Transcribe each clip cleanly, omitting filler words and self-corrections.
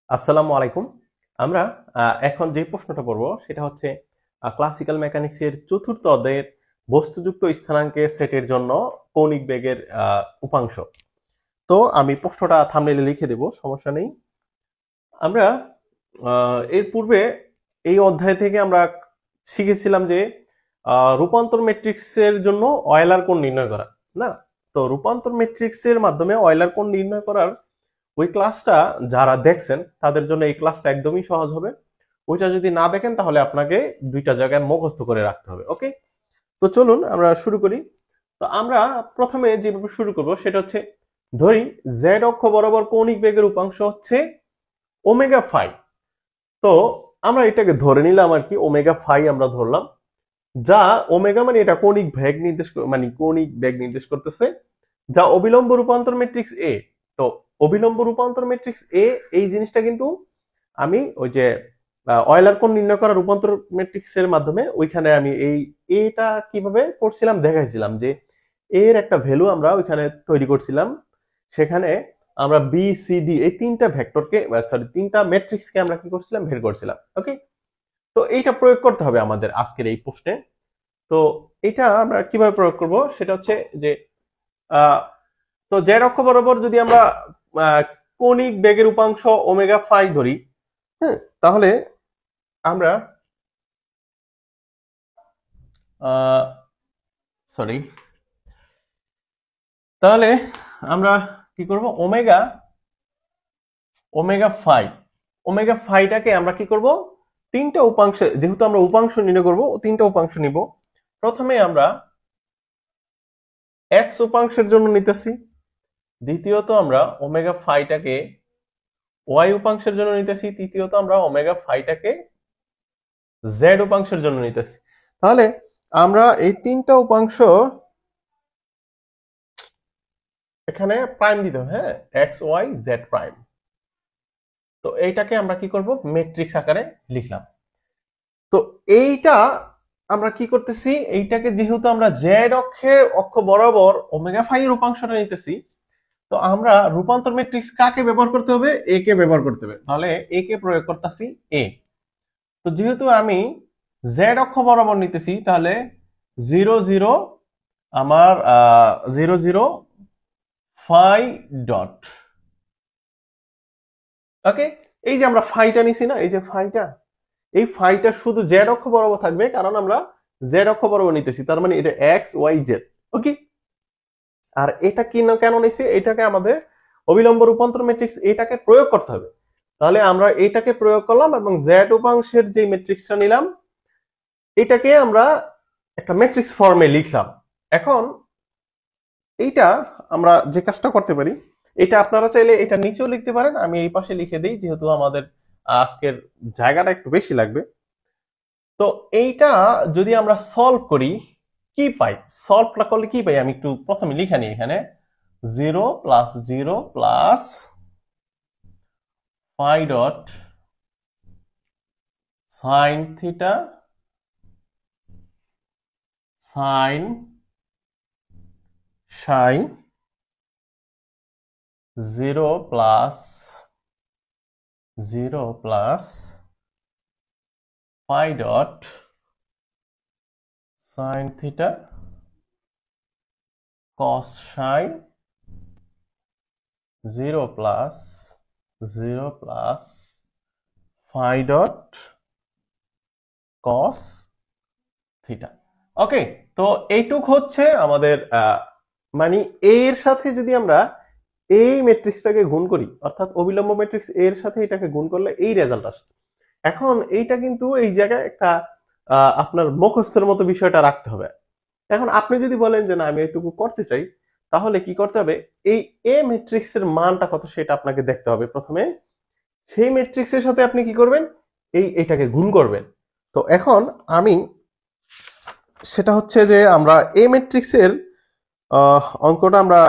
আসসালামু আলাইকুম। আমরা এখন যে প্রশ্নটা পড়ব সেটা হচ্ছে ক্লাসিক্যাল মেকানিক্সের চতুর্থ অধ্যায়ের বস্তুযুক্ত স্থানাঙ্কের সেটের জন্য কৌণিক বেগের উপাংশ। তো আমি প্রশ্নটা থাম্বনেইলে লিখে দেব, সমস্যা নেই। আমরা এর পূর্বে এই অধ্যায় থেকে আমরা শিখেছিলাম যে রূপান্তর ম্যাট্রিক্সের জন্য অয়েলার কোণ নির্ণয় করা, না? তো রূপান্তর ম্যাট্রিক্সের মাধ্যমে অয়েলার কোণ নির্ণয় করার ওই ক্লাসটা যারা দেখছেন তাদের জন্য এই ক্লাসটা একদমই সহজ হবে। ওইটা যদি না দেখেন তাহলে আপনাকে দুইটা জায়গায় মুখস্থ করে রাখতে হবে। ওকে, তো চলুন আমরা শুরু করি। তো আমরা প্রথমে যেভাবে শুরু করব সেটা হচ্ছে, ধরি জেড অক্ষ বরাবর কৌণিক বেগের উপাংশ হচ্ছে ওমেগা ফাই। তো আমরা এটাকে ধরে নিলাম আর কি, ওমেগা ফাই আমরা ধরলাম, যা ওমেগা মানে এটা কৌণিক বেগ নির্দেশ মানে কৌণিক বেগ নির্দেশ করতেছে, যা অবিলম্ব রূপান্তর ম্যাট্রিক্স এ। তো অবিলম্ব রূপান্তর ম্যাট্রিক্স এ, এই জিনিসটা কিন্তু আমি ওই যে অয়েলার কোণ নির্ণয় করা রূপান্তর ম্যাট্রিক্স এর মাধ্যমে ওইখানে আমি এই এটা কিভাবে করছিলাম দেখাইছিলাম, যে এর একটা ভ্যালু আমরা ওইখানে তৈরি করছিলাম। সেখানে আমরা বি সি ডি এই তিনটা ভেক্টরকে, সরি তিনটা ম্যাট্রিক্সকে আমরা কি করছিলাম, বের করছিলাম। ওকে, তো এইটা প্রয়োগ করতে হবে আমাদের আজকের এই প্রশ্নে। তো এটা আমরা কিভাবে প্রয়োগ করব সেটা হচ্ছে যে আহ, তো জেড অক্ষ বরাবর যদি আমরা কৌণিক বেগের উপাংশ ওমেগা ফাই ধরি, হ্যাঁ, তাহলে আমরা সরি তাহলে আমরা কি করব, ওমেগা ওমেগা ফাই, ওমেগা ফাইটাকে আমরা কি করব, তিনটা উপাংশ, যেহেতু আমরা উপাংশ নির্ণয় করব, তিনটা উপাংশ নিব। প্রথমে আমরা এক্স উপাংশের জন্য নিতেছি, দ্বিতীয়ত আমরা ওমেগা ফাইটাকে ওয়াই উপাংশের জন্য নিতেছি, তৃতীয়ত আমরা ওমেগা ফাইটাকে জেড উপাংশের জন্য নিতেছি। তাহলে আমরা এই তিনটা উপাংশ এখানে প্রাইম দিতে হবে, হ্যাঁ, এক্স ওয়াই জেড প্রাইম। তো এইটাকে আমরা কি করব, ম্যাট্রিক্স আকারে লিখলাম। তো এইটা আমরা কি করতেছি, এইটাকে যেহেতু আমরা জেড অক্ষ বরাবর ওমেগা ফাই এর উপাংশটা নিতেছি, তো আমরা রূপান্তর ম্যাট্রিক্স কাকে ব্যবহার করতে হবে, এ কে ব্যবহার করতে হবে। তাহলে এ কে প্রয়োগ করতেছি এ। তো যেহেতু আমি জেড অক্ষ বরাবর নিতেছি, তাহলে 0 0 আমার 0 0 ফাই ডট। ওকে, এই যে আমরা ফাইটা নিছি না, এই যে ফাইটা, এই ফাইটা শুধু জেড অক্ষ বরাবর থাকবে, কারণ আমরা জেড অক্ষ বরাবর নিতেছি, তার মানে এটা এক্স ওয়াই জেড। ওকে, আর এটা কি না কেন নিছি, এটাকে আমাদের অবিলম্ব রূপান্তর ম্যাট্রিক্স এটাকে প্রয়োগ করতে হবে। তাহলে আমরা এটাকে প্রয়োগ করলাম এবং জেড উপাংশের যে ম্যাট্রিক্সটা নিলাম এটাকে আমরা একটা ম্যাট্রিক্স ফর্মে লিখলাম। এখন এইটা আমরা যে কাজটা করতে পারি, এটা আপনারা চাইলে এটা নিচেও লিখতে পারেন, আমি এই পাশে লিখে দিই যেহেতু আমাদের আজকের জায়গাটা একটু বেশি লাগবে। তো এইটা যদি আমরা সলভ করি কি পাই, সলভটা করলে কি পাই, আমি একটু প্রথমে লিখে নিই এখানে। 0 + 0 + phi dot sine theta sine psi 0 + phi dot sine theta cos psi 0 + phi dot cos theta. Okay, তো এইটুক হচ্ছে আমাদের মানে এর সাথে যদি আমরা এই ম্যাট্রিক্সটাকে গুণ করি, অর্থাৎ অবিলম্ব ম্যাট্রিক্স এর সাথে এটাকে গুণ করলে এই রেজাল্ট আসে। এখন এইটা কিন্তু এই জায়গায় একটা আপনার মুখস্থের মতো বিষয়টা রাখতে হবে। এখন আপনি যদি বলেন যে না আমি এইটুকু করতে চাই, তাহলে কি করতে হবে, এই এ ম্যাট্রিক্স এর মানটা কত সেটা আপনাকে দেখতে হবে প্রথমে। সেই ম্যাট্রিক্সের সাথে আপনি কি করবেন, এইটাকে গুণ করবেন। তো এখন আমি সেটা হচ্ছে যে আমরা এ ম্যাট্রিক্সের অঙ্কটা আমরা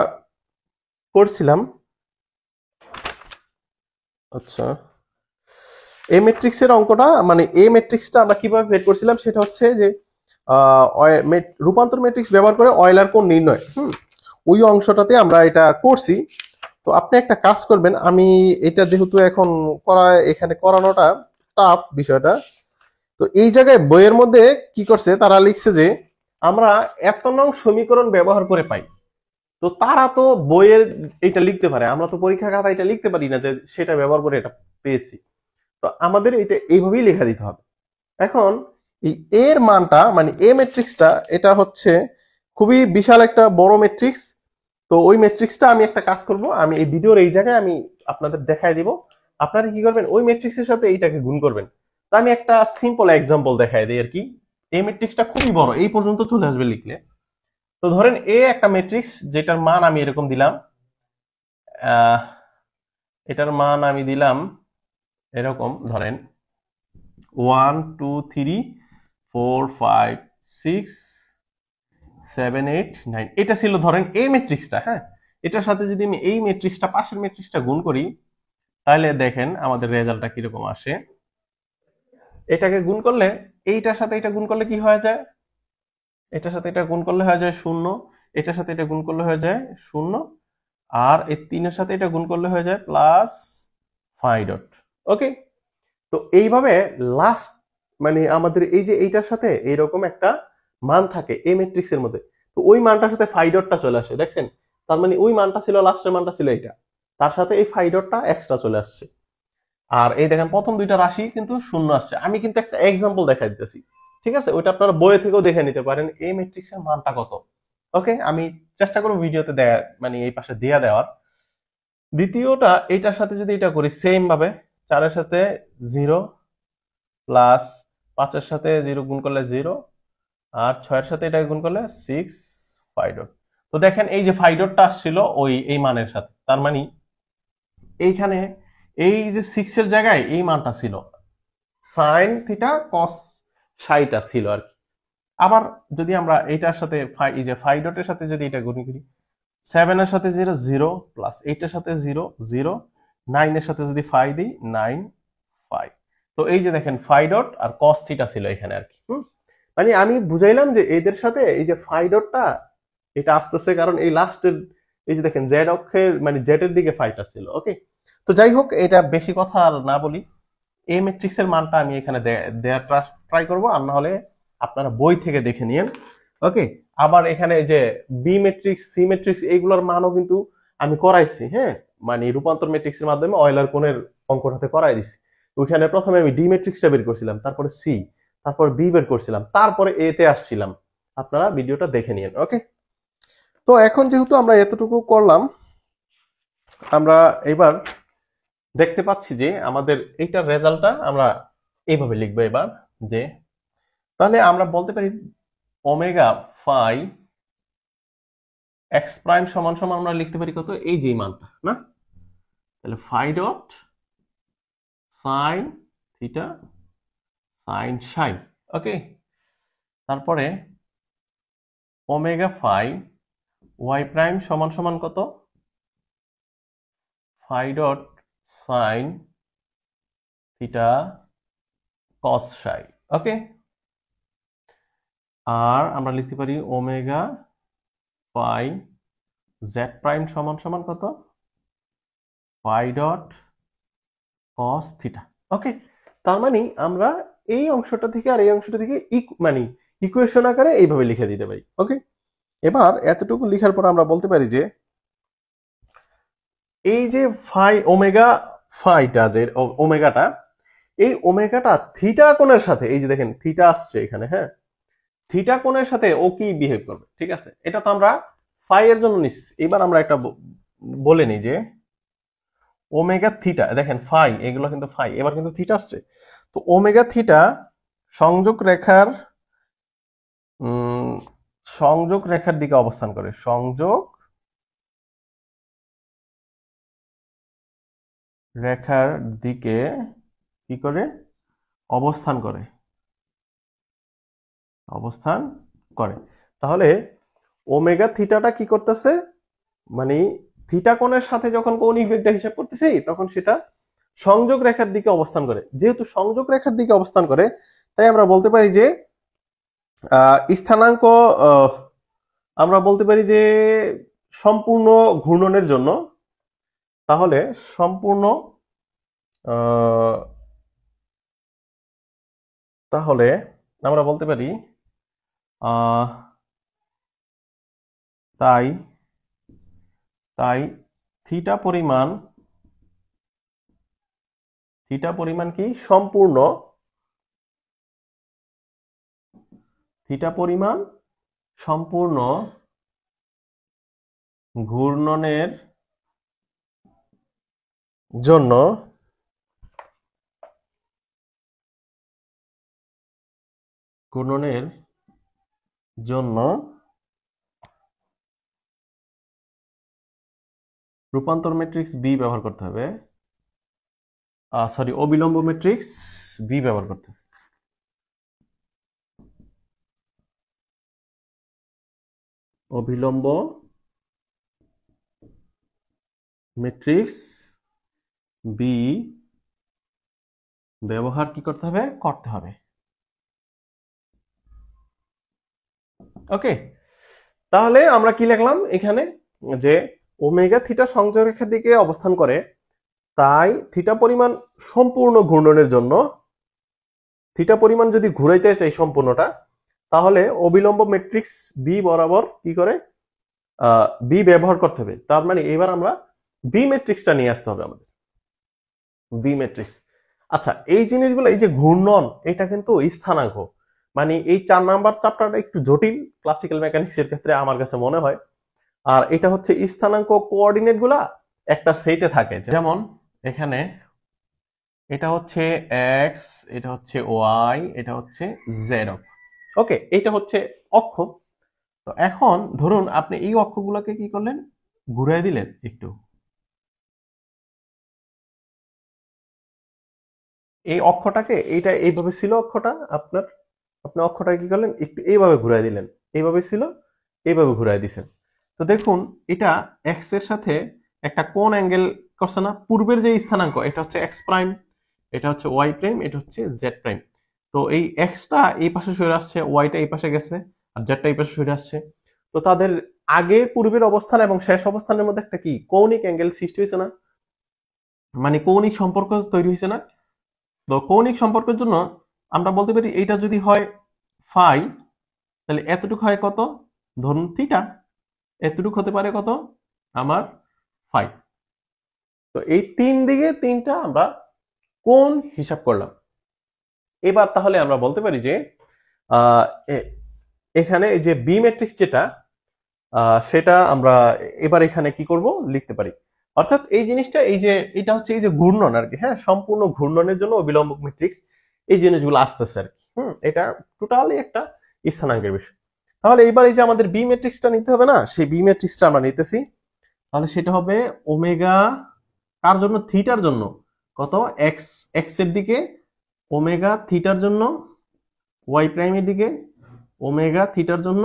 করছিলাম। আচ্ছা, এ ম্যাট্রিক্সের অঙ্কটা মানে এ ম্যাট্রিক্সটা আমরা কিভাবে বের করছিলাম সেটা হচ্ছে যে রূপান্তর ম্যাট্রিক্স ব্যবহার করে অয়েলার কোণ নির্ণয়, ওই অংশটাতে আমরা এটা করছি। তো আপনি একটা কাজ করবেন, আমি এটা যেহেতু এখন এখানে করানোটা টাফ বিষয়টা, তো এই জায়গায় বইয়ের মধ্যে কি করছে তারা লিখছে যে আমরা এত নং সমীকরণ ব্যবহার করে পাই। তো তারা তো বইয়ের এটা লিখতে পারে, আমরা তো পরীক্ষা খাতা এটা লিখতে পারি না যে সেটা ব্যবহার করে এটা পেয়েছি। তো আমাদের এটা এইভাবেই লেখা দিতে হবে। এখন এই এর মানটা মানে এ ম্যাট্রিক্সটা এটা হচ্ছে খুবই বিশাল একটা বড় ম্যাট্রিক্স। তো ওই ম্যাট্রিক্সটা আমি একটা কাজ করব, আমি এই ভিডিওর এই জায়গায় আমি আপনাদের দেখাই দিব। আপনারা কি করবেন, ওই ম্যাট্রিক্সের সাথে এইটাকে গুণ করবেন। তো আমি একটা সিম্পল এক্সাম্পল দেখাই দিই আর কি। এই ম্যাট্রিক্সটা খুবই বড়, এই পর্যন্ত চলে আসবে লিখলে। তো ধরেন এ একটা ম্যাট্রিক্স যেটার মান আমি এরকম দিলাম, এটার মান আমি দিলাম এরকম, ধরেন 1 2 3 4 5 6 7 8 9, এটা ছিল ধরেন এই ম্যাট্রিক্সটা। হ্যাঁ, এটার সাথে যদি আমি এই ম্যাট্রিক্সটা পাশের ম্যাট্রিক্সটা গুণ করি, তাহলে দেখেন আমাদের রেজাল্টটা কিরকম আসে। এটাকে গুণ করলে এইটার সাথে এটা গুণ করলে কি হয়ে যায়, এটার সাথে এটা গুণ করলে হয়ে যায় 0, এটার সাথে এটা গুণ করলে হয়ে যায় 0, আর এই 3 এর সাথে এটা গুণ করলে হয়ে যায় প্লাস 5 ওকে। তো এইভাবে লাস্ট মানে আমাদের এই যে এইটার সাথে এইরকম একটা মান থাকে এই ম্যাট্রিক্স এর মধ্যে, তো ওই মানটার সাথে 5 চলে আসে, দেখছেন? তার মানে ওই মানটা ছিল, লাস্টের মানটা ছিল এটা, তার সাথে এই 5 এক্সট্রা চলে আসছে। আর এই দেখেন প্রথম দুইটা রাশি কিন্তু 0 আসছে। আমি কিন্তু একটা এক্সাম্পল দেখাই দিতেছি, ঠিক আছে? ওইটা আপনারা বইয়ে থেকেও দেখে নিতে পারেন এই ম্যাট্রিক্স এর মানটা কত। ওকে, আমি চেষ্টা করব ভিডিওতে দেয়া মানে এই পাশে দেয়া দেওয়ার। দ্বিতীয়টা এইটার সাথে যদি এটা করি সেম ভাবে, 4 এর সাথে 0 প্লাস 5 এর সাথে 0 গুণ করলে 0, আর 6 এর সাথে এটা গুণ করলে 6 5। তো দেখেন এই যে 5টা আসছিল ওই এই মানের সাথে, তার মানে এইখানে এই যে 6 এর জায়গায় এই মানটা ছিল, সাইন থিটা কস সাইটা ছিল আর কি। আবার যদি আমরা এইটার সাথে এই যে 5 এর সাথে যদি এটা গুণ করি, 7 এর সাথে 0 0 প্লাস 8 এর সাথে 0 0, 9 এর সাথে যদি 5 দিই 9 5। তো এই যে দেখেন 5 আর cos থিটা ছিল এখানে আর কি। মানে আমি বুঝাইলাম যে এদের সাথে এই যে 5টা এটা আসতেছে কারণ এই লাস্টের এই যে দেখেন জেড অক্ষের মানে জেড এর দিকে 5টা ছিল। ওকে, তো যাই হোক এটা বেশি কথা আর না বলি, এই ম্যাট্রিক্স এর মানটা আমি এখানে দেওয়ার ট্রাই করব, আর না হলে আপনারা বই থেকে দেখে নিন। ওকে, আবার এখানে যে বি ম্যাট্রিক্স সি ম্যাট্রিক্স এইগুলোর মানও কিন্তু আমি করাইছি। হ্যাঁ, মানে রূপান্তর ম্যাট্রিক্স এর মাধ্যমে অয়লার কোণের অঙ্কটাতে করাই দিছি। ওইখানে প্রথমে আমি ডি ম্যাট্রিক্সটা বের করছিলাম, তারপরে সি, তারপর বি বের করছিলাম, তারপরে এ তে আসছিলাম। আপনারা ভিডিওটা দেখে নিন। ওকে, তো এখন যেহেতু আমরা এতটুকু করলাম, আমরা এবার দেখতে পাচ্ছি যে আমাদের এইটার রেজাল্টটা আমরা এইভাবে লিখবো এবার, যে তাহলে আমরা বলতে পারি ওমেগা ফাই এক্স প্রাইম সমান সমান আমরা লিখতে পারি কত, এই যে মানটা না, তাহলে phi dot sine theta sine psi. Okay, তারপরে ওমেগা ফাই ওয়াই প্রাইম সমান সমান কত, phi dot sine theta cos psi. Okay, আর আমরা লিখতে পারি ওমেগা ফাই জেড প্রাইম সমান সমান কত, ফাই ডট কস থিটা। ওকে, তার মানে আমরা এই অংশটা থেকে আর এই অংশটা থেকে মানে ইকুয়েশন আকারে এইভাবে লিখে দিতে পারি। ওকে, এবার এতটুকু লেখার পর আমরা বলতে পারি যে এই যে ফাই ওমেগা ফাইটা যে ওমেগাটা, এই ওমেগাটা থিটা কোণের সাথে, এই যে দেখেন থিটা আসছে এখানে, হ্যাঁ, থিটা কোণের সাথে ও কি বিহেভ করবে, ঠিক আছে? এটা তো আমরা ফাই এর জন্য নিচ্ছি। এবার আমরা একটা বলে নিই যে ওমেগা থিটা, দেখেন ফাই এগুলো কিন্তু ফাই, এবার কিন্তু থিটা আসছে। তো ওমেগা থিটা সংযোগ রেখার সংযোগ রেখার দিকে অবস্থান করে, সংযোগ রেখার দিকে কি করে অবস্থান করে, অবস্থান করে। তাহলে ওমেগা থিটাটা কি করতেছে, মানে থিটা কোণের সাথে যখন কৌণিক বেগটা হিসাব করতেছি তখন সেটা সংযোগ রেখার দিকে অবস্থান করে। যেহেতু সংযোগ রেখার দিকে অবস্থান করে, তাই আমরা বলতে পারি যে স্থানাঙ্ক আমরা বলতে পারি যে সম্পূর্ণ ঘূর্ণনের জন্য তাহলে সম্পূর্ণ তাহলে আমরা বলতে পারি তাই তাই থিটা পরিমাণ কি সম্পূর্ণ থিটা পরিমাণ সম্পূর্ণ ঘূর্ণনের জন্য রূপান্তর ম্যাট্রিক্স বি ব্যবহার করতে হবে, সরি অবিলম্ব ম্যাট্রিক্স বি ব্যবহার করতে হবে। অবিলম্ব ম্যাট্রিক্স বি ব্যবহার কি করতে হবে? করতে হবে। ওকে, তাহলে আমরা কি লিখলাম এখানে, যে ওমেগা থিটা সংযোগ রেখার দিকে অবস্থান করে, তাই থিটা পরিমাণ সম্পূর্ণ ঘূর্ণনের জন্য, থিটা পরিমাণ যদি ঘুরাইতে চাই সম্পূর্ণটা, তাহলে অবিলম্ব ম্যাট্রিক্স বি বরাবর কি করে বি ব্যবহার করতে হবে। তার মানে এবার আমরা বি ম্যাট্রিক্সটা নিয়ে আসতে হবে আমাদের, বি ম্যাট্রিক্স। আচ্ছা, এই জিনিসগুলো, এই যে ঘূর্ণন, এটা কিন্তু স্থানাঙ্ক, মানে এই 4 নাম্বার চ্যাপ্টারটা একটু জটিল ক্লাসিক্যাল মেকানিক্স এর ক্ষেত্রে আমার কাছে মনে হয়। আর এটা হচ্ছে স্থানাঙ্ক, কোঅর্ডিনেট গুলা একটা সেটে থাকে, যেমন এখানে এটা হচ্ছে এক্স, এটা হচ্ছে ওয়াই, এটা হচ্ছে জেড অক্ষ। ওকে, এটা হচ্ছে অক্ষ। তো এখন ধরুন আপনি এই অক্ষগুলোকে কি করলেন, ঘুরিয়ে দিলেন একটু। এই অক্ষটাকে, এইটা এইভাবে ছিল অক্ষটা আপনার, আপনি অক্ষটাকে কি করলেন, একটু এইভাবে ঘুরিয়ে দিলেন, এইভাবে ছিল, এইভাবে ঘুরিয়ে দিছেন। তো দেখুন এটা এক্স এর সাথে একটা কোণ অ্যাঙ্গেল করছে না? পূর্বের যে স্থানাঙ্ক, এটা হচ্ছে এক্স প্রাইম, এটা হচ্ছে ওয়াই প্রাইম, এটা হচ্ছে জেড প্রাইম। তো এই এক্সটা এই পাশে সরে আসছে, ওয়াইটা এই পাশে গেছে, আর জেডটা এই পাশে সরে আসছে। তো তাদের আগে পূর্বের অবস্থান এবং শেষ অবস্থানের মধ্যে একটা কি কৌণিক অ্যাঙ্গেল সৃষ্টি হয়েছে না? মানে কৌণিক সম্পর্ক তৈরি হয়েছে না? তো কৌণিক সম্পর্কের জন্য আমরা বলতে পারি এইটা যদি হয় ফাই, তাহলে এতটুকু হয় কত, ধরুন থিটা, এতটুকু হতে পারে কত আমার ফাই। তো এই তিন দিকে তিনটা আমরা কোণ হিসাব করলাম। এবার তাহলে আমরা বলতে পারি যে এখানে এই যে বি ম্যাট্রিক্স যেটা, সেটা আমরা এবার এখানে কি করব, লিখতে পারি। অর্থাৎ এই জিনিসটা, এই যে এটা হচ্ছে এই যে ঘূর্ণন আর কি, হ্যাঁ, সম্পূর্ণ ঘূর্ণনের জন্য অবিলম্ব ম্যাট্রিক্স, এই জিনিসগুলো আসতেছে আর কি। এটা টোটালি একটা স্থানাঙ্কের বিষয়। তাহলে এবার এই যে আমাদের বি ম্যাট্রিক্সটা নিতে হবে না, সেই বি ম্যাট্রিক্সটা আমরা নিতেছি। তাহলে সেটা হবে ওমেগা, কার জন্য? থিটার জন্য। কত? এক্স, এক্স এর দিকে ওমেগা, থিটার জন্য ওয়াই প্রাইমের দিকে ওমেগা, থিটার জন্য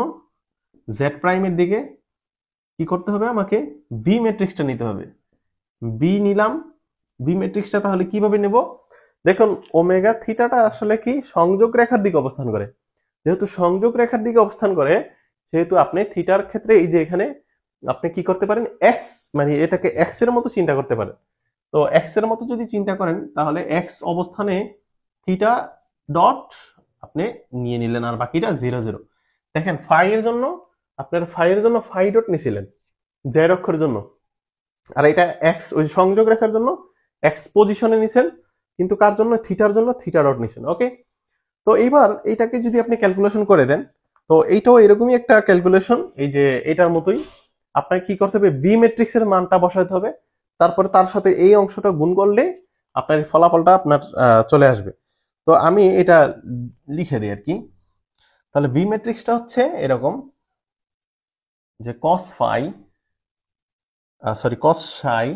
জেড প্রাইমের দিকে কি করতে হবে, আমাকে বি ম্যাট্রিক্সটা নিতে হবে। বি নিলাম, বি ম্যাট্রিক্সটা তাহলে কিভাবে নেব? দেখুন ওমেগা থিটাটা আসলে কি সংযোগ রেখার দিকে অবস্থান করে, যেহেতু সংযোগ রেখার দিকে অবস্থান করে, সেহেতু আপনি থিটার ক্ষেত্রে এই যে এখানে আপনি কি করতে পারেন, এক্স, মানে এটাকে এক্স এর মতো চিন্তা করতে পারেন। তো এক্স এর মতো যদি চিন্তা করেন, তাহলে এক্স অবস্থানে থিটা ডট আপনি নিয়ে নিলেন, আর বাকিটা 0 0। দেখেন ফাই এর জন্য, আপনার ফাই এর জন্য ফাই ডট নিছিলেন জেড অক্ষের জন্য, আর এটা এক্স ওই সংযোগ রেখার জন্য এক্স পজিশনে নিছেন, কিন্তু কার জন্য? থিটার জন্য থিটা ডট নিছেন। ওকে, তো এইবার এইটাকে যদি আপনি ক্যালকুলেশন করে দেন, তো এইটাও এরকমই একটা ক্যালকুলেশন, এই যে এটার মতোই আপনাকে কি করতে হবে, বি ম্যাট্রিক্স এর মানটা বসাতে হবে, তারপরে তার সাথে এই অংশটা গুণ করলে আপনার ফলাফলটা আপনার চলে আসবে। তো আমি এটা লিখে দিই আর কি। তাহলে বি ম্যাট্রিক্সটা হচ্ছে এরকম, যে কস ফাই, সরি কস সাই,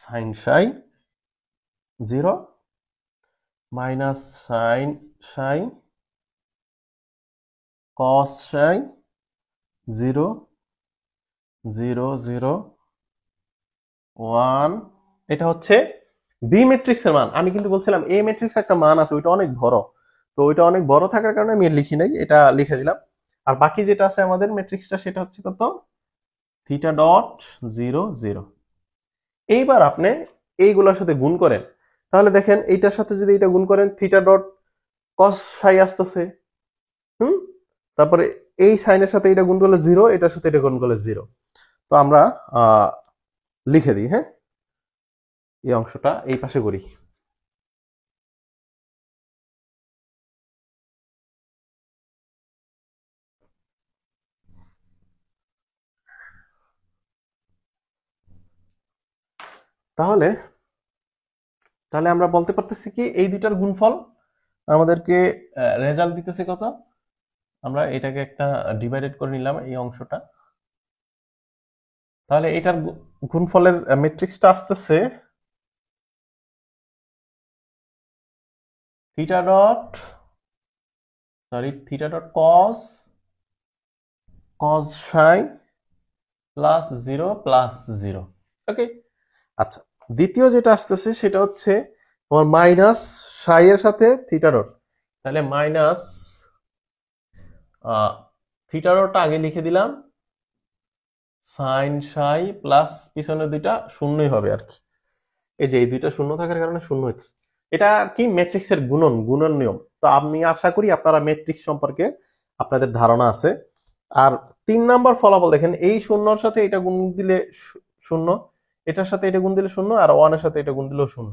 সাইন সাই 0 মাইনাস সাইন সাই, কস সাই 0 0 0 1। এটা হচ্ছে বি ম্যাট্রিক্স এর মান। আমি কিন্তু বলছিলাম এ ম্যাট্রিক্স একটা মান আছে, ওইটা অনেক বড়, তো ওইটা অনেক বড় থাকার কারণে আমি লিখি নাই, এটা লিখে দিলাম। আর বাকি যেটা আছে আমাদের ম্যাট্রিক্সটা, সেটা হচ্ছে কত, থিটা ডট 0 0। এইবার আপনি এইগুলোর সাথে গুণ করেন, তাহলে দেখেন এইটার সাথে যদি এটা গুণ করেন থিটা ডট কস সাই আসতেছে। তারপরে এই সাইনের সাথে এটা গুণ করলে 0, এটার সাথে এটা গুণ করলে 0। তো আমরা লিখে দিই, হ্যাঁ, এই অংশটা এই পাশে করি। তাহলে তাহলে আমরা বলতে পারতেছি কি এই দুইটার গুণফল আমাদেরকে রেজাল্ট দিতেছে কত। আমরা এটাকে একটা ডিভাইডেড করে নিলাম এই অংশটা। তাহলে এটার গুণফলের ম্যাট্রিক্সটা আসতেছে থিটা ডট কস সাই প্লাস 0 প্লাস 0। ওকে, আচ্ছা, দ্বিতীয় যেটা আসতেছে সেটা হচ্ছে তোমার মাইনাস সাই এর সাথে থিটা ডট। তাহলে মাইনাস থিটা ডটটা আগে লিখে দিলাম, সাইন সাই প্লাস পিছনের দুইটা শূন্যই হবে আর কি। এই যে এই দুইটা শূন্য থাকার কারণে শূন্য হচ্ছে। এটা আর কি ম্যাট্রিক্সের গুণন নিয়ম। তো আমি আশা করি আপনারা ম্যাট্রিক্স সম্পর্কে আপনাদের ধারণা আছে। আর 3 নাম্বার ফলাফল দেখেন, এই শূন্যর সাথে এটা গুণ দিলে শূন্য, এটার সাথে এটা গুণ দিলে শূন্য, আর 1 এর সাথে এটা গুণ দিলেও শূন্য।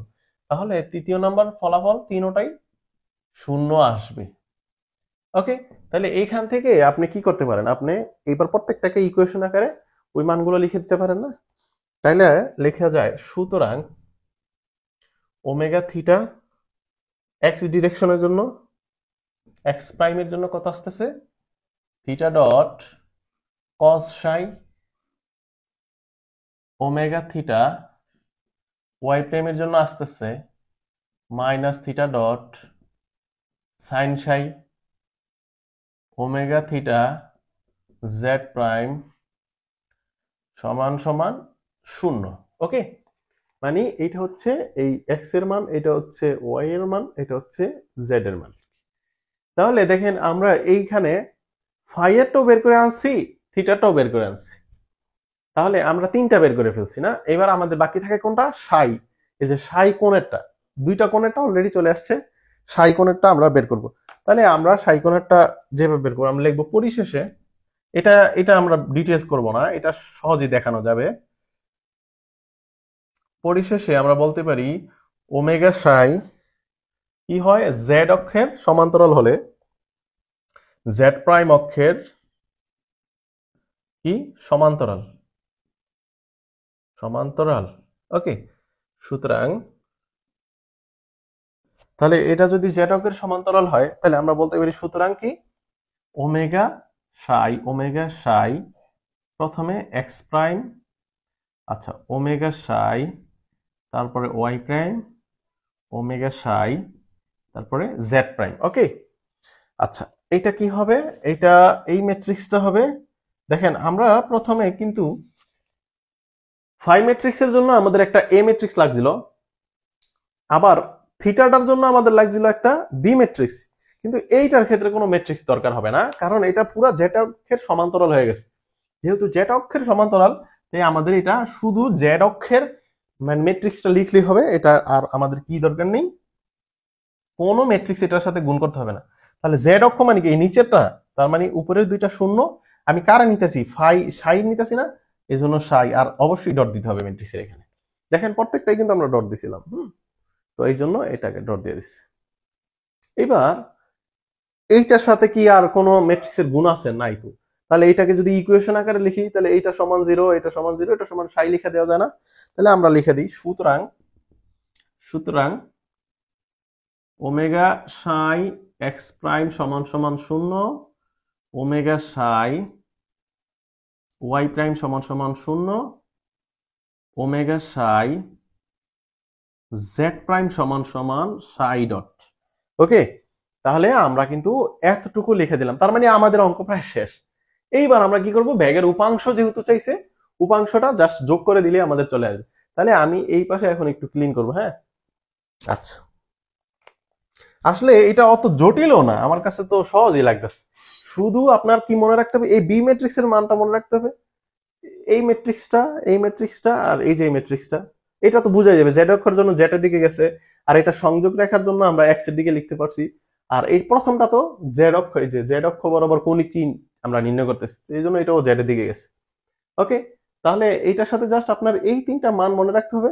তাহলে তৃতীয় নাম্বার ফলাফল তিনটাই শূন্য আসবে। ওকে, তাহলে এইখান থেকে আপনি কি করতে পারেন, আপনি এইবার প্রত্যেকটাকে ইকুয়েশন আকারে ওই মানগুলো লিখে দিতে পারেন না। তাইলে লেখা যায় সুতরাং ওমেগা থিটা এক্স ডিরেকশনের জন্য, এক্স প্রাইমের জন্য কত আসতেছে, থিটা ডট কস সাই, ওমেগা থিটা ওয়াই প্রাইমের জন্য আসতেছে মাইনাস থিটা ডট সাইন সাই, ওমেগা থিটা জেড প্রাইম সমান সমান 0। ওকে, মানে এইটা হচ্ছে এই এক্স এর মান, এটা হচ্ছে ওয়াই এর মান, এটা হচ্ছে জেড এর মান। তাহলে দেখেন আমরা এইখানে ফাই এরটাও বের করে আনছি, থিটাটাও বের করে আনছি। তাহলে আমরা তিনটা বের করে ফেলছি না। এবার আমাদের বাকি থাকে কোনটা, সাই। এই যে সাই কোণেরটা, দুইটা কোণেরটা অলরেডি চলে আসছে, সাই কোণেরটা আমরা বের করব। তাহলে আমরা সাই কোণেরটা যেভাবে বের করব, আমরা লিখবো পরিশেষে, এটা এটা আমরা ডিটেইলস করব না, এটা সহজেই দেখানো যাবে। পরিশেষে আমরা বলতে পারি ওমেগা সাই কি হয়, জেড অক্ষের সমান্তরাল হলে জেড প্রাইম অক্ষের কি সমান্তরাল, ওকে। সুতরাং তাহলে এটা যদি জেড অক্ষের সমান্তরাল হয়, তাহলে আমরা বলতে পারি সুতরাং কি ওমেগা সাই প্রথমে এক্স প্রাইম, আচ্ছা ওমেগা সাই, তারপরে ওয়াই প্রাইম, ওমেগা সাই, তারপরে জেড প্রাইম। ওকে, আচ্ছা এটা কি হবে, এটা এই ম্যাট্রিক্সটা হবে। দেখেন আমরা প্রথমে কিন্তু ফাই ম্যাট্রিক্সের জন্য আমাদের একটা এ ম্যাট্রিক্স লাগছিল, আবার থিটাটার জন্য আমাদের লাগছিল একটা বি ম্যাট্রিক্স। কিন্তু এইটার ক্ষেত্রে কোনো ম্যাট্রিক্স দরকার হবে না, কারণ এটা পুরো জেড অক্ষের সমান্তরাল হয়ে গেছে। যেহেতু জেড অক্ষের সমান্তরাল, তাই আমাদের এটা শুধু জেড অক্ষের মানে ম্যাট্রিক্সটা লিখলেই হবে। এটা আর আমাদের কি দরকার নেই, কোনো ম্যাট্রিক্স এটার সাথে গুণ করতে হবে না। তাহলে জেড অক্ষ মানে কি এই নিচেরটা, তার মানে উপরের দুইটা শূন্য, আমি কারা নিতেছি, সাই নিতেছি না, এই জন্য সাই, আর অবশ্যই ডট দিতে হবে ম্যাট্রিক্সের এখানে। দেখেন প্রত্যেকটাই কিন্তু আমরা ডট দিছিলাম, তো এই জন্য এটাকে ডট দিয়ে দিচ্ছি। এবার এইটার সাথে কি আর কোনো ম্যাট্রিক্সের গুণ আছে, নাই তো। তাহলে এইটাকে যদি ইকুয়েশন আকারে লিখি, তাহলে এইটা সমান 0, এটা সমান 0, এটা সমান সাই লিখে দেওয়া যায় না। তাহলে আমরা লিখে দিই সুতরাং ওমেগা সাই এক্স প্রাইম সমান সমান 0, ওমেগা সাই ওয়াই প্রাইম সমান সমান 0, ওমেগা সাই জেড প্রাইম সমান সমান সাই ডট। ওকে, তাহলে আমরা কিন্তু এতটুকু লিখে দিলাম, তার মানে আমাদের অঙ্ক প্রায় শেষ। এইবার আমরা কি করব, ব্যাগের উপাংশ যেহেতু চাইছে, উপাংশটা জাস্ট যোগ করে দিলে আমাদের চলে আসবে। তাহলে আমি এই পাশে এখন একটু ক্লিন করব, হ্যাঁ। আচ্ছা, আসলে এটা অত জটিলও না, আমার কাছে তো সহজই লাগতেছে। শুধু আপনার কি মনে রাখতে হবে, এই বি ম্যাট্রিক্সের মানটা মনে রাখতে হবে, এই ম্যাট্রিক্সটা আর এই যে ম্যাট্রিক্সটা, এটা তো বোঝা যাবে জেড অক্ষের জন্য জেড এর দিকে গেছে, আর এটা সংযোগ রেখার জন্য আমরা এক্স এর দিকে লিখতে পারছি। আর এই প্রথমটা তো জেড অক্ষ, এই যে জেড অক্ষ বরাবর কৌণিক কি আমরা নির্ণয় করতেছি, এই জন্য এটাও জেড এর দিকে গেছে। ওকে, তাহলে এইটার সাথে জাস্ট আপনার এই তিনটা মান মনে রাখতে হবে,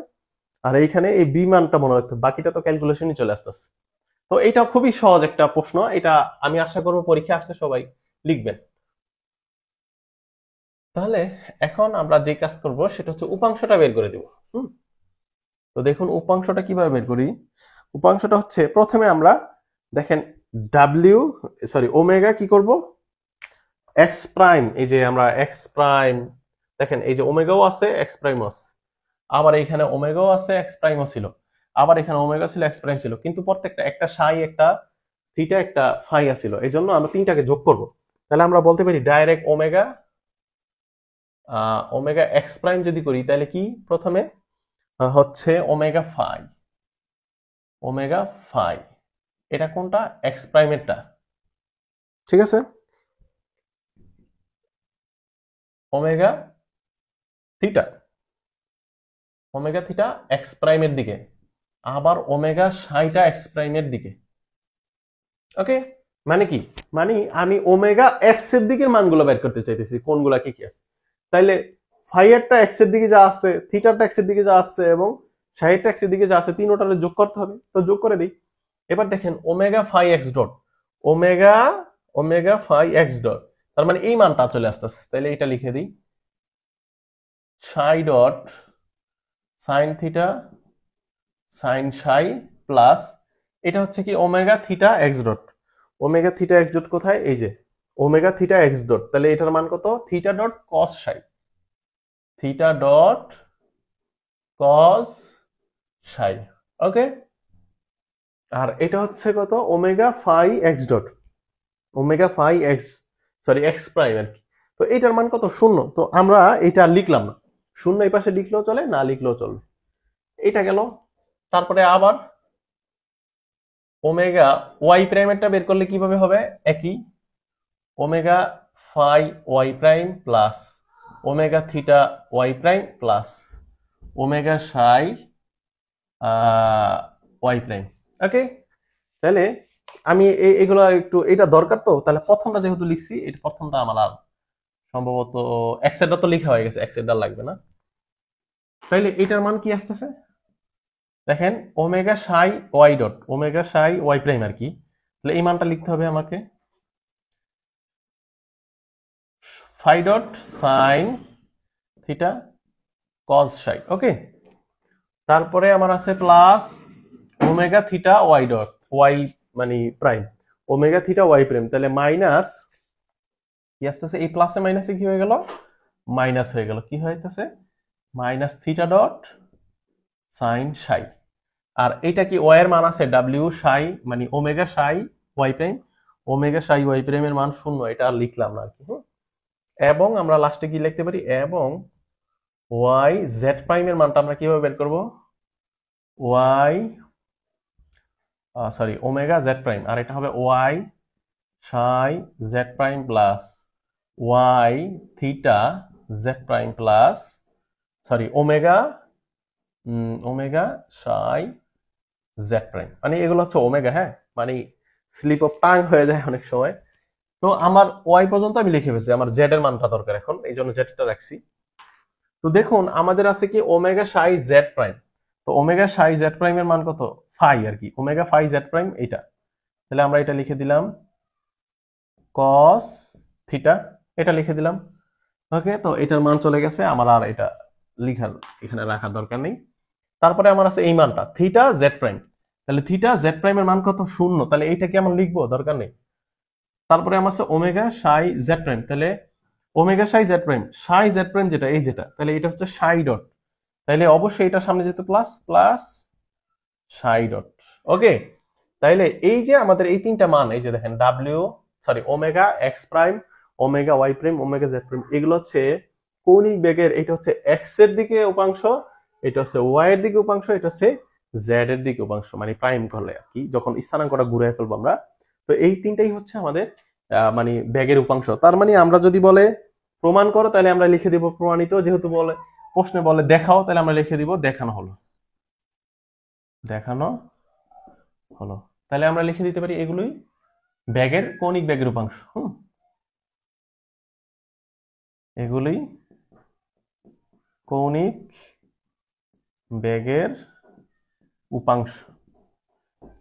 আর এইখানে এই বি মানটা মনে রাখতে হবে, বাকিটা তো ক্যালকুলেশনই চলে আসতেছে। তো এটা খুবই সহজ একটা প্রশ্ন, এটা আমি আশা করবো পরীক্ষা আসলে সবাই লিখবেন। তাহলে এখন আমরা যে কাজ করব সেটা হচ্ছে উপাংশটা বের করে দিব। তো দেখুন উপাংশটা কিভাবে বের করি। উপাংশটা হচ্ছে প্রথমে আমরা দেখেন ডাব্লিউ সরি ওমেগা কি করব, এক্স প্রাইম, এই যে আমরা এক্স প্রাইম দেখেন এই যে ওমেগাও আছে এক্স প্রাইমও আছে, আবার এখানে ওমেগাও আছে এক্স প্রাইমও ছিল, আবার এখানে ওমেগা ছিল এক্স প্রাইম ছিল, কিন্তু প্রত্যেকটা একটা সাই একটা থিটা একটা ফাই আছিল, এই জন্য আমরা তিনটাকে যোগ করব। তাহলে আমরা বলতে পারি direct omega omega x prime যদি করি তাহলে কি প্রথমে হচ্ছে ওমেগা ফাই, ওমেগা ফাই এটা কোনটা এক্স প্রাইমেরটা, ঠিক আছে, omega theta, omega theta x প্রাইমের দিকে, আবার ওমেগা সাইটা এক্স প্রাইমের দিকে। ওকে, মানে কি, মানে আমি ওমেগা এক্স এর দিকের মানগুলো বের করতে চাইতেছি কোনগুলা কি কি আছে। তাইলে ফাইয়ারটা এক্স এর দিকে যা আছে, থিটারটা এক্স এর দিকে যা আছে এবং সাইডটা এক্স এর দিকে যা আছে, তিনটারে যোগ করতে হবে। তো যোগ করে দিই। এবার দেখেন omega phi x dot, omega omega phi x dot, তার মানে এই মানটা চলে আসতেছে। তাহলে এটা লিখে দিই, সাই ডট সাইন থিটা সাইন সাই প্লাস এটা হচ্ছে কি omega theta x dot, omega theta x dot কোথায়, এই যে ওমেগা থিটা এক্স ডট, তাহলে এটার মান কত, থিটা ডট কস সাই, থিটা ডট কস সাই। ওকে, আর এটা হচ্ছে কত omega phi x dot, omega phi x sorry x prime আর কি। তো এটার মান কত, শূন্য। তো আমরা এটা লিখলাম না, শূন্য এই পাশে লিখলেও চলে, না লিখলেও চলবে। এটা গেল। তারপরে আবার ওমেগা ওয়াই প্রাইমেরটা বের করলে কিভাবে হবে, একই omega phi y prime plus omega theta Y prime plus omega psi Y prime. Okay, তাহলে আমি এগুলো একটু এটা দরকার, তো তাহলে প্রথমটা যেহেতু লিখছি, এটা প্রথমটা আমার আর সম্ভবত এক্সেরটা তো লেখা হয়ে গেছে, এক্সেরটা লাগবে না। তাইলে এটার মান কি আসতেছে দেখেন, omega psi Y dot, omega psi Y prime আর কি। তাহলে এই মানটা লিখতে হবে আমাকে, phi dot sine theta cos psi. Okay, তারপরে আমার আছে plus omega theta Y dot, Y মানে prime, omega theta Y prime, তাহলে মাইনাস কি আসতেছে, এই প্লাসে মাইনাসে কি হয়ে গেল, মাইনাস হয়ে গেল, কি হইতেছে মাইনাস থিটা ডট সাইন সাই। আর এটা কি ওয়াই এর মান আছে ডাব্লিউ সাই মানে omega psi Y prime, omega psi Y প্রাইমের মান শূন্য, এটা আর লিখলাম না আর কি। এবং আমরা লাস্টে কি লিখতে পারি, এবং ওয়াই জেড প্রাইমের মানটা আমরা কিভাবে বের করব, Y sorry omega Z prime, আর এটা হবে Y psi Z prime plus Y theta Z prime plus sorry omega omega psi Z prime, মানে এগুলো হচ্ছে ওমেগা, হ্যাঁ মানে স্লিপ অফ টাং হয়ে যায় অনেক সময়। তো আমার ওয়াই পর্যন্ত আমি লিখে ফেলছি, আমার জেড এর মানটা দরকার এখন, এই জন্য জেডটা রাখছি। তো দেখুন আমাদের আছে কি ওমেগা সাই জেড প্রাইম, তো ওমেগা সাই জেড প্রাইম এর মান কত, ফাই আর কি, ওমেগা ফাই জেড প্রাইম এটা। তাহলে আমরা এটা লিখে দিলাম কস থিটা, এটা লিখে দিলাম। ওকে, তো এটার মান চলে গেছে, আমার আর এটা লিখার এখানে রাখার দরকার নেই। তারপরে আমার আছে এই মানটা থিটা জেড প্রাইম, তাহলে থিটা জেড প্রাইম এর মান কত, শূন্য, তাহলে এইটা কি আমার লিখবো, দরকার নেই। তারপরে আমার আছে ওমেগা সাই জেড প্রাইম, তাহলে ওমেগা সাই জেড প্রাইম, সাই জেড প্রাইম যেটা এই যেটা, তাহলে এটা হচ্ছে সাই ডট, তাহলে অবশ্যই এটার সামনে যেতে প্লাস প্লাস সাই ডট। ওকে, তাইলে এই যে আমাদের এই তিনটা মান, এই যে দেখেন ডাব্লিউ sorry omega x prime, omega y prime, omega Z prime, এগুলো হচ্ছে কৌণিক বেগের, এটা হচ্ছে এক্স এর দিকে উপাংশ, এটা হচ্ছে ওয়াই এর দিকে উপাংশ, এটা হচ্ছে জেড এর দিকে উপাংশ, মানে প্রাইম করলে আর কি, যখন স্থানাঙ্কটা ঘুরে ফেলবো আমরা। তো এই তিনটাই হচ্ছে আমাদের মানে বেগের উপাংশ। তার মানে আমরা যদি বলে প্রমাণ করো, তাহলে আমরা লিখে দিব প্রমাণিত, যেহেতু বলে প্রশ্নে বলে দেখাও, তাহলে আমরা লিখে দিব দেখানো হলো, দেখানো হলো। তাহলে আমরা লিখে দিতে পারি এগুলোই ব্যাগের কৌণিক ব্যাগের উপাংশ। এগুলি কৌণিক ব্যাগের উপাংশ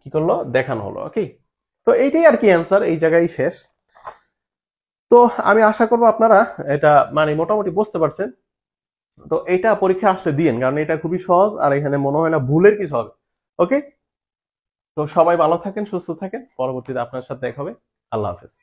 কি করলো, দেখানো হলো। ওকে, তো এইটাই আর কি অ্যান্সার, এই জায়গায় শেষ। তো আমি আশা করবো আপনারা এটা মানে মোটামুটি বুঝতে পারছেন। তো এটা পরীক্ষা আসলে দিয়েন, কারণ এটা খুবই সহজ আর এখানে মনে হয় না ভুলের কিছু হবে। ওকে, তো সবাই ভালো থাকেন, সুস্থ থাকেন, পরবর্তীতে আপনার সাথে দেখা হবে। আল্লাহ হাফেজ।